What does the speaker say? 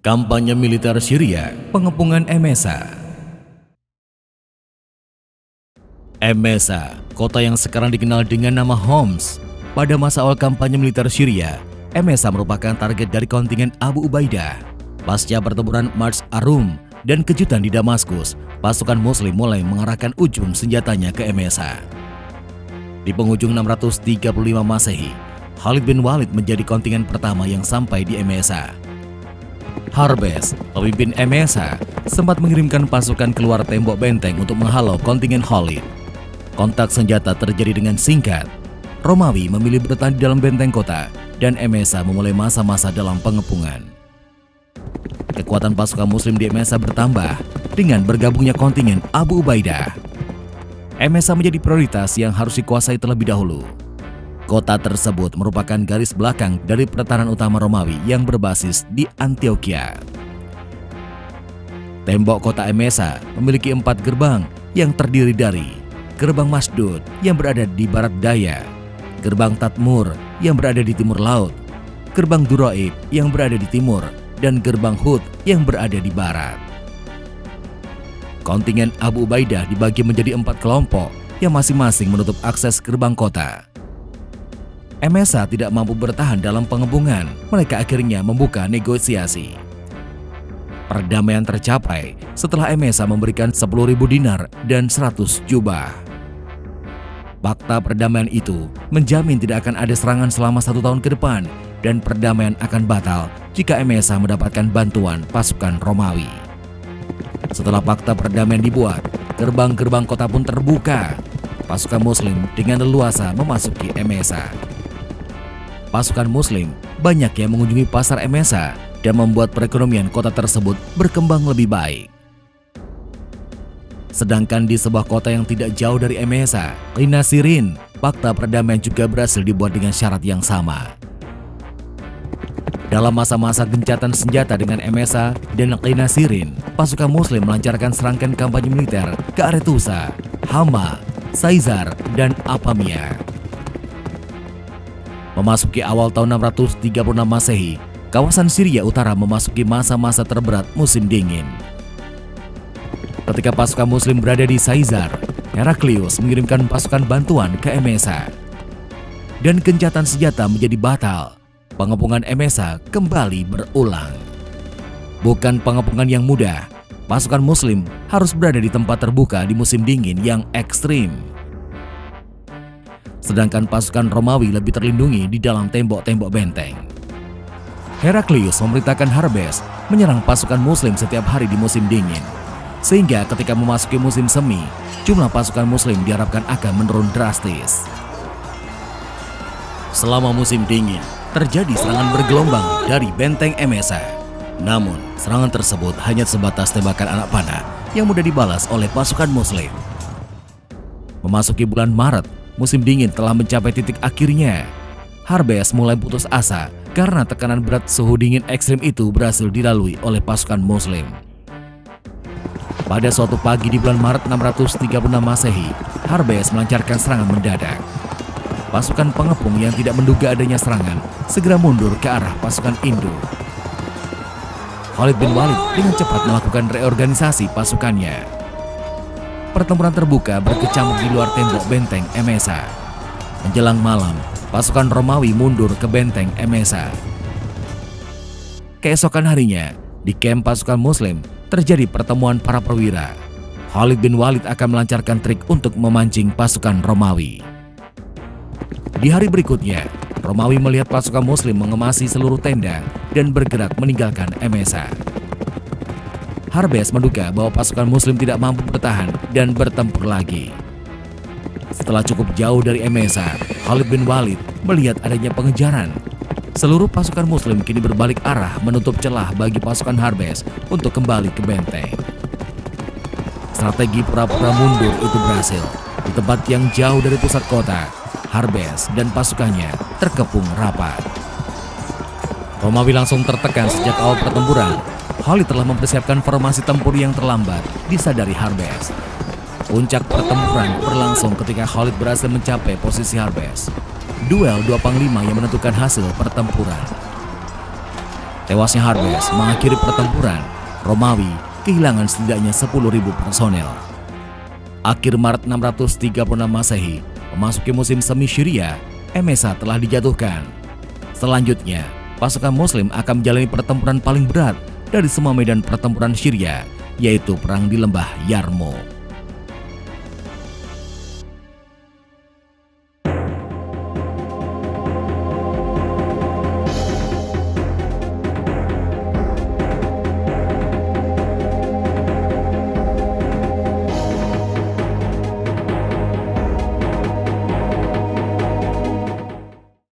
Kampanye militer Syria, pengepungan Emesa. Emesa, kota yang sekarang dikenal dengan nama Homs. Pada masa awal kampanye militer Syria, Emesa merupakan target dari kontingen Abu Ubaidah. Pasca pertempuran March Arum dan kejutan di Damaskus, pasukan Muslim mulai mengarahkan ujung senjatanya ke Emesa. Di penghujung 635 Masehi, Khalid bin Walid menjadi kontingen pertama yang sampai di Emesa. Harbes, pemimpin Emesa, sempat mengirimkan pasukan keluar tembok benteng untuk menghalau kontingen Khalid. Kontak senjata terjadi dengan singkat. Romawi memilih bertahan di dalam benteng kota, dan Emesa memulai masa-masa dalam pengepungan. Kekuatan pasukan Muslim di Emesa bertambah dengan bergabungnya kontingen Abu Ubaidah. Emesa menjadi prioritas yang harus dikuasai terlebih dahulu. Kota tersebut merupakan garis belakang dari pertahanan utama Romawi yang berbasis di Antioquia. Tembok kota Emesa memiliki 4 gerbang yang terdiri dari Gerbang Masdud yang berada di barat daya, Gerbang Tadmur yang berada di timur laut, Gerbang Duraib yang berada di timur, dan Gerbang Hud yang berada di barat. Kontingen Abu Ubaidah dibagi menjadi 4 kelompok yang masing-masing menutup akses gerbang kota. Emesa tidak mampu bertahan dalam pengepungan, mereka akhirnya membuka negosiasi. Perdamaian tercapai setelah Emesa memberikan 10.000 dinar dan 100 jubah. Fakta perdamaian itu menjamin tidak akan ada serangan selama 1 tahun ke depan, dan perdamaian akan batal jika Emesa mendapatkan bantuan pasukan Romawi. Setelah fakta perdamaian dibuat, gerbang-gerbang kota pun terbuka. Pasukan Muslim dengan leluasa memasuki Emesa. Pasukan Muslim banyak yang mengunjungi pasar Emesa dan membuat perekonomian kota tersebut berkembang lebih baik. Sedangkan di sebuah kota yang tidak jauh dari Emesa, Qinasirin, fakta perdamaian juga berhasil dibuat dengan syarat yang sama. Dalam masa-masa gencatan senjata dengan Emesa dan Qinasirin, pasukan Muslim melancarkan serangkaian kampanye militer ke Aretusa, Hama, Saizar, dan Apamia. Memasuki awal tahun 636 Masehi, kawasan Syria Utara memasuki masa-masa terberat musim dingin. Ketika pasukan Muslim berada di Saizar, Heraklius mengirimkan pasukan bantuan ke Emesa. Dan gencatan senjata menjadi batal. Pengepungan Emesa kembali berulang. Bukan pengepungan yang mudah, pasukan Muslim harus berada di tempat terbuka di musim dingin yang ekstrim. Sedangkan pasukan Romawi lebih terlindungi di dalam tembok-tembok benteng. Heraklius memerintahkan Harbes menyerang pasukan Muslim setiap hari di musim dingin. Sehingga ketika memasuki musim semi, jumlah pasukan Muslim diharapkan akan menurun drastis. Selama musim dingin, terjadi serangan bergelombang dari benteng Emesa. Namun, serangan tersebut hanya sebatas tembakan anak panah yang mudah dibalas oleh pasukan Muslim. Memasuki bulan Maret, musim dingin telah mencapai titik akhirnya. Harbes mulai putus asa karena tekanan berat suhu dingin ekstrim itu berhasil dilalui oleh pasukan Muslim. Pada suatu pagi di bulan Maret 636 Masehi, Harbes melancarkan serangan mendadak. Pasukan pengepung yang tidak menduga adanya serangan segera mundur ke arah pasukan induk. Khalid bin Walid dengan cepat melakukan reorganisasi pasukannya. Pertempuran terbuka berkecamuk di luar tembok benteng Emesa. Menjelang malam, pasukan Romawi mundur ke benteng Emesa. Keesokan harinya, di kamp pasukan Muslim terjadi pertemuan para perwira. Khalid bin Walid akan melancarkan trik untuk memancing pasukan Romawi. Di hari berikutnya, Romawi melihat pasukan Muslim mengemasi seluruh tenda dan bergerak meninggalkan Emesa. Harbes menduga bahwa pasukan Muslim tidak mampu bertahan dan bertempur lagi. Setelah cukup jauh dari Emesa, Khalid bin Walid melihat adanya pengejaran. Seluruh pasukan Muslim kini berbalik arah menutup celah bagi pasukan Harbes untuk kembali ke benteng. Strategi pura-pura mundur itu berhasil. Di tempat yang jauh dari pusat kota, Harbes dan pasukannya terkepung rapat. Romawi langsung tertekan sejak awal pertempuran. Khalid telah mempersiapkan formasi tempur yang terlambat, disadari Harbes. Puncak pertempuran berlangsung ketika Khalid berhasil mencapai posisi Harbes. Duel dua panglima yang menentukan hasil pertempuran. Tewasnya Harbes mengakhiri pertempuran. Romawi kehilangan setidaknya 10.000 personel. Akhir Maret 636 Masehi, memasuki musim semi Syria, Emesa telah dijatuhkan. Selanjutnya, pasukan Muslim akan menjalani pertempuran paling berat dari semua medan pertempuran Syria, yaitu perang di lembah Yarmouk.